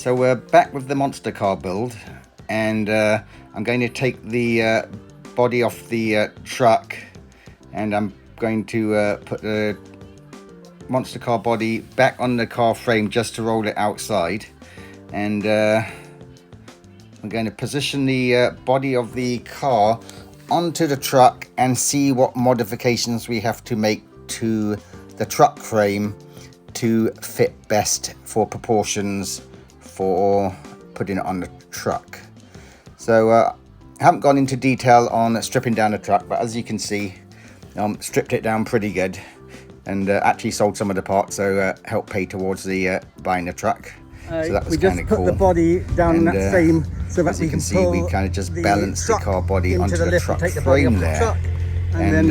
So we're back with the monster car build, and I'm going to take the body off the truck, and I'm going to put the monster car body back on the car frame just to roll it outside. And I'm going to position the body of the car onto the truck and see what modifications we have to make to the truck frame to fit best for proportions for putting it on the truck. So I haven't gone into detail on stripping down the truck, but as you can see, stripped it down pretty good, and actually sold some of the parts, so helped pay towards the buying the truck. So that was kind of cool. We just put the body down and, that frame so that as you can see, we kind of just balanced the car body onto the truck frame there, and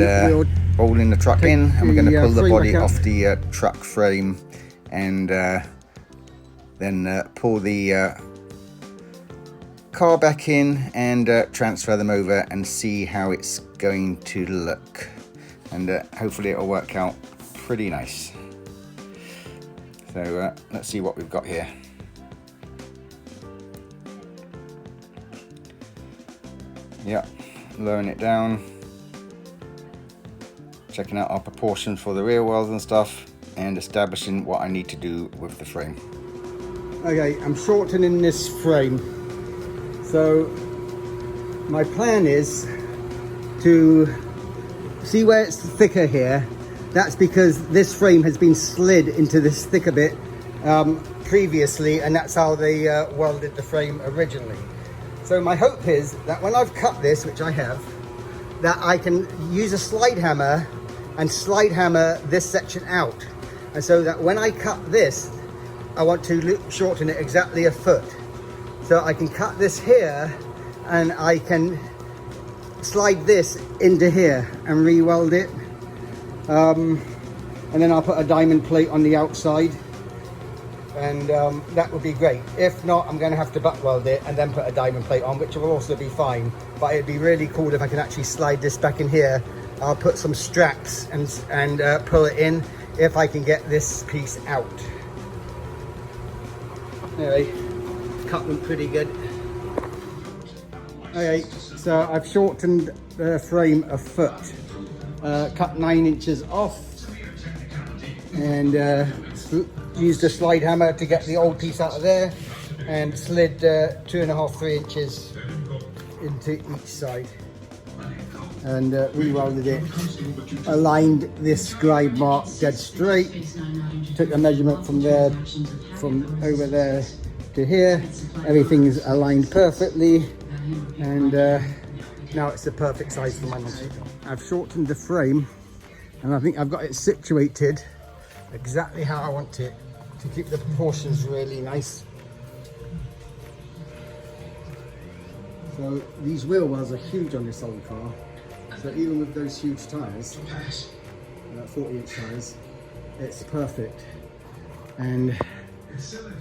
rolling the truck in, and we're going to pull the body off the truck frame, and then pull the car back in and transfer them over and see how it's going to look, and hopefully it'll work out pretty nice. So let's see what we've got here. Yeah, lowering it down, checking out our proportions for the rear wheels and stuff, and establishing what I need to do with the frame. Okay, I'm shortening this frame. So my plan is to see where it's thicker here. That's because this frame has been slid into this thicker bit previously, and that's how they welded the frame originally. So my hope is that when I've cut this, which I have, that I can use a slide hammer and slide hammer this section out. And so that when I cut this, I want to shorten it exactly a foot. So I can cut this here, and I can slide this into here and re-weld it. And then I'll put a diamond plate on the outside, and that would be great. If not, I'm going to have to butt weld it and then put a diamond plate on, which will also be fine. But it'd be really cool if I can actually slide this back in here. I'll put some straps and pull it in if I can get this piece out. Anyway, cut them pretty good. Okay, so I've shortened the frame a foot, cut 9 inches off, and used a slide hammer to get the old piece out of there, and slid 2.5–3 inches into each side, and re-welded it. Aligned this scribe mark dead straight, took a measurement from there, from over there to here. Everything's aligned perfectly, and now it's the perfect size for my monster. I've shortened the frame, and I think I've got it situated exactly how I want it to keep the proportions really nice. So these wheel wells are huge on this old car, so even with those huge tyres, 40-inch tyres, it's perfect. And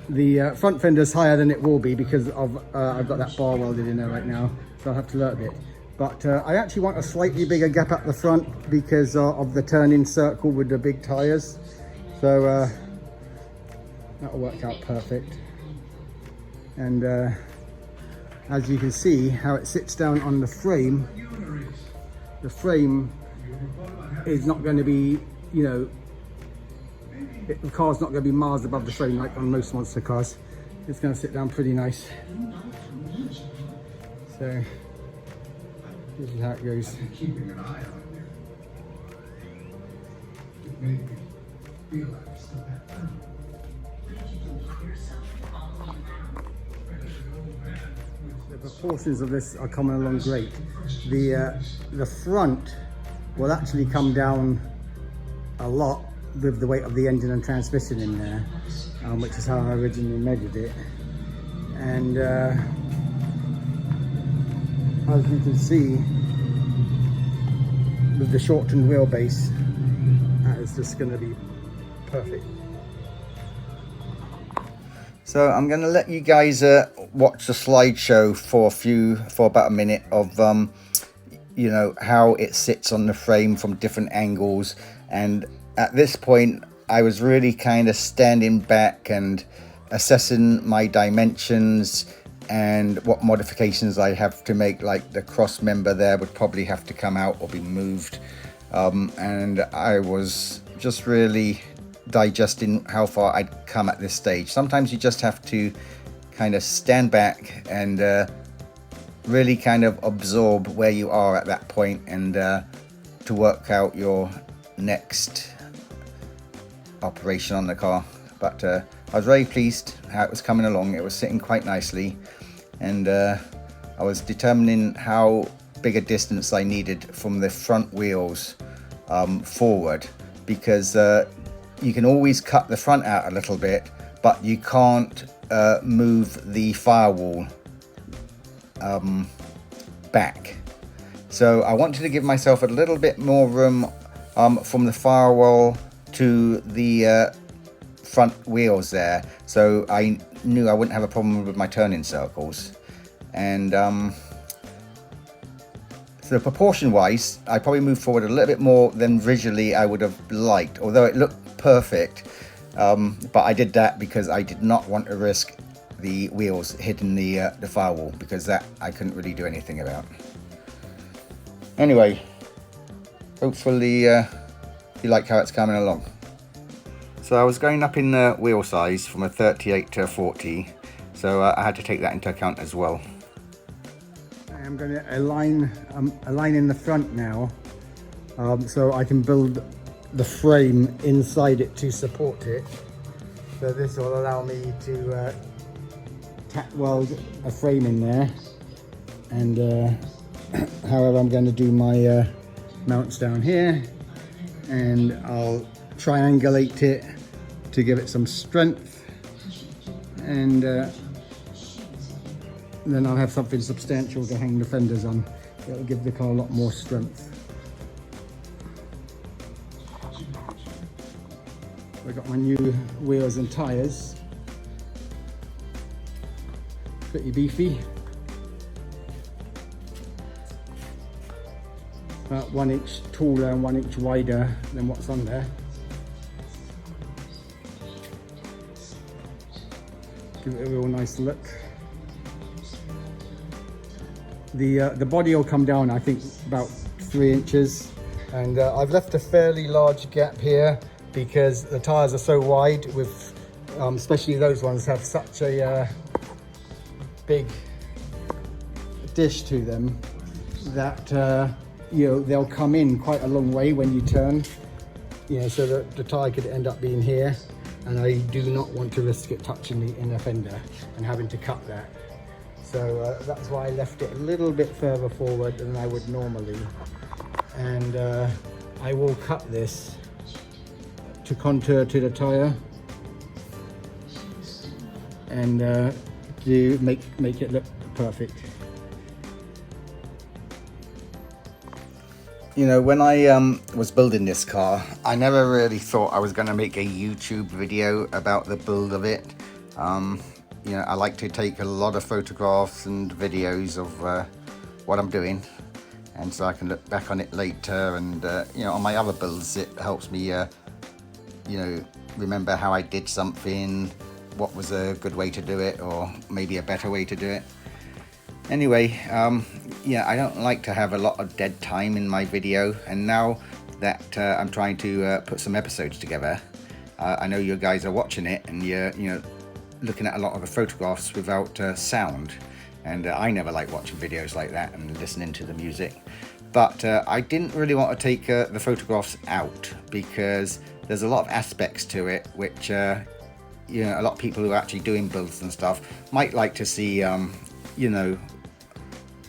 the front fender's higher than it will be because of I've got that bar welded in there right now, so I'll have to learn it. But I actually want a slightly bigger gap at the front because of the turning circle with the big tyres. So that'll work out perfect. And as you can see how it sits down on the frame is not going to be, you know, the car's not going to be miles above the frame like on most monster cars. It's going to sit down pretty nice. So this is how it goes. The proportions of this are coming along great. The front will actually come down a lot with the weight of the engine and transmission in there, which is how I originally measured it. And as you can see, with the shortened wheelbase, that is just going to be perfect. So I'm going to let you guys watch the slideshow for about a minute of you know, how it sits on the frame from different angles. And at this point I was really kind of standing back and assessing my dimensions and what modifications I have to make, like the cross member there would probably have to come out or be moved. And I was just really digesting how far I'd come at this stage. Sometimes you just have to kind of stand back and really kind of absorb where you are at that point, and to work out your next operation on the car. But I was very pleased how it was coming along. It was sitting quite nicely, and I was determining how big a distance I needed from the front wheels forward, because you can always cut the front out a little bit, but you can't move the firewall back. So I wanted to give myself a little bit more room from the firewall to the front wheels there, so I knew I wouldn't have a problem with my turning circles. And so proportion wise, I probably moved forward a little bit more than visually I would have liked, although it looked perfect. But I did that because I did not want to risk the wheels hitting the firewall, because that I couldn't really do anything about. Anyway, hopefully you like how it's coming along. So I was going up in wheel size from a 38 to a 40, so I had to take that into account as well. I'm going to align in the front now, so I can build the frame inside it to support it. So this will allow me to tack weld a frame in there, and however I'm going to do my mounts down here, and I'll triangulate it to give it some strength, and then I'll have something substantial to hang the fenders on. It'll give the car a lot more strength. I've got my new wheels and tyres. Pretty beefy. About 1 inch taller and 1 inch wider than what's on there. Give it a real nice look. The body will come down, I think, about 3 inches, and I've left a fairly large gap here because the tyres are so wide, with especially those ones have such a big dish to them that you know, they'll come in quite a long way when you turn, you know, so that the tyre could end up being here, and I do not want to risk it touching the inner fender and having to cut that. So that's why I left it a little bit further forward than I would normally, and I will cut this to contour to the tyre and to make it look perfect. You know, when I was building this car, I never really thought I was going to make a YouTube video about the build of it. You know, I like to take a lot of photographs and videos of what I'm doing, and so I can look back on it later, and you know, on my other builds it helps me you know, remember how I did something, what was a good way to do it, or maybe a better way to do it. Anyway, yeah, I don't like to have a lot of dead time in my video, and now that I'm trying to put some episodes together, I know you guys are watching it, and you're, you know, looking at a lot of the photographs without sound, and I never like watching videos like that and listening to the music. But I didn't really want to take the photographs out, because there's a lot of aspects to it which you know, a lot of people who are actually doing builds and stuff might like to see you know,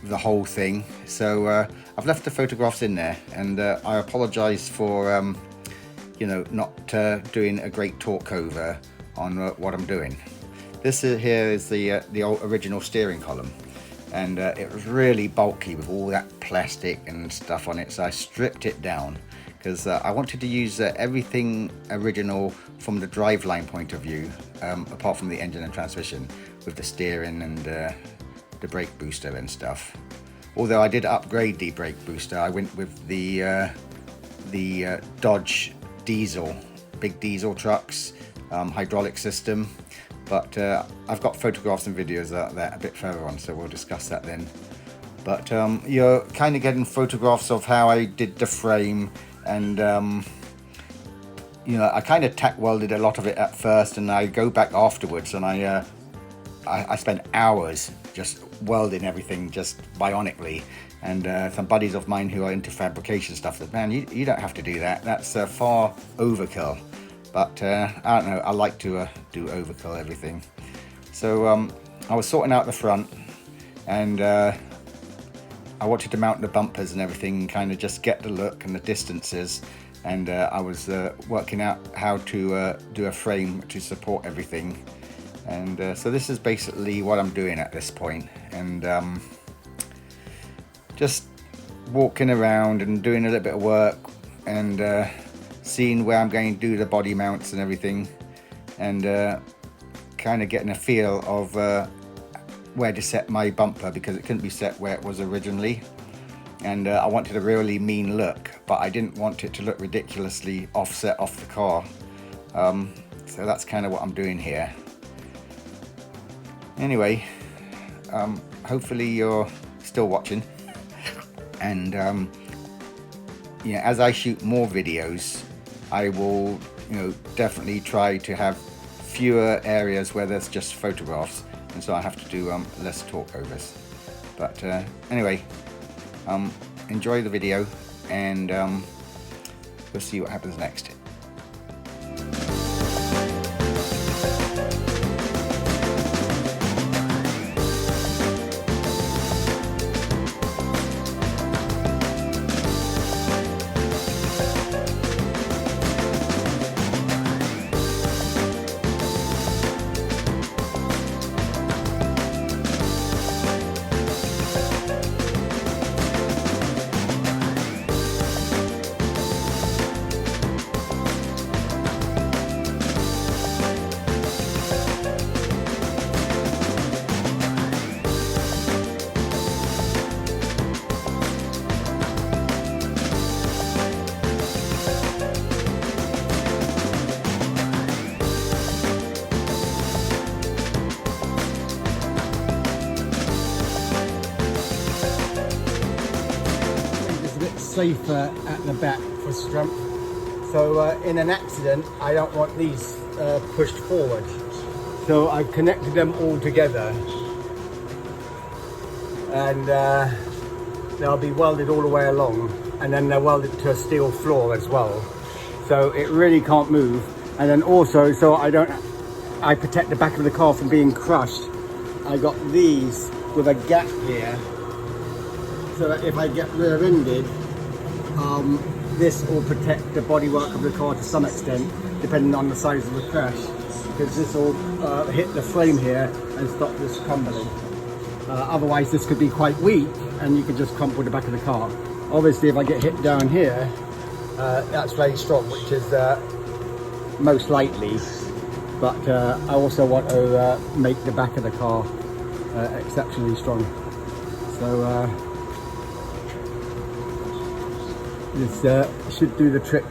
the whole thing. So I've left the photographs in there, and I apologize for you know, not doing a great talk over on what I'm doing. This here is the old original steering column, and it was really bulky with all that plastic and stuff on it, so I stripped it down because I wanted to use everything original from the driveline point of view, apart from the engine and transmission, with the steering and the brake booster and stuff. Although I did upgrade the brake booster, I went with the Dodge diesel, big diesel trucks, hydraulic system, But I've got photographs and videos of that a bit further on, so we'll discuss that then. But you're kind of getting photographs of how I did the frame, and you know, I kind of tack welded a lot of it at first, and I go back afterwards and I spent hours just welding everything just bionically. And some buddies of mine who are into fabrication stuff said, man, you don't have to do that. That's far overkill. But I don't know, I like to do overkill everything. So I was sorting out the front, and I wanted to mount the bumpers and everything, kind of just get the look and the distances. And I was working out how to do a frame to support everything. And so this is basically what I'm doing at this point. And just walking around and doing a little bit of work, and seeing where I'm going to do the body mounts and everything, and kind of getting a feel of where to set my bumper, because it couldn't be set where it was originally. And I wanted a really mean look, but I didn't want it to look ridiculously offset off the car. So that's kind of what I'm doing here. Anyway, hopefully you're still watching. And yeah, as I shoot more videos, I will, you know, definitely try to have fewer areas where there's just photographs, and so I have to do less talkovers. But anyway, enjoy the video, and we'll see what happens next. Safer at the back for strength. So in an accident, I don't want these pushed forward. So I've connected them all together, and they'll be welded all the way along, and then they're welded to a steel floor as well. So it really can't move. And then also, so I protect the back of the car from being crushed. I got these with a gap here, so that if I get rear-ended, this will protect the bodywork of the car to some extent, depending on the size of the crash, because this will hit the frame here and stop this crumbling. Otherwise this could be quite weak and you could just crumple the back of the car. Obviously if I get hit down here, that's very strong, which is most likely, but I also want to make the back of the car exceptionally strong. So this should do the trick.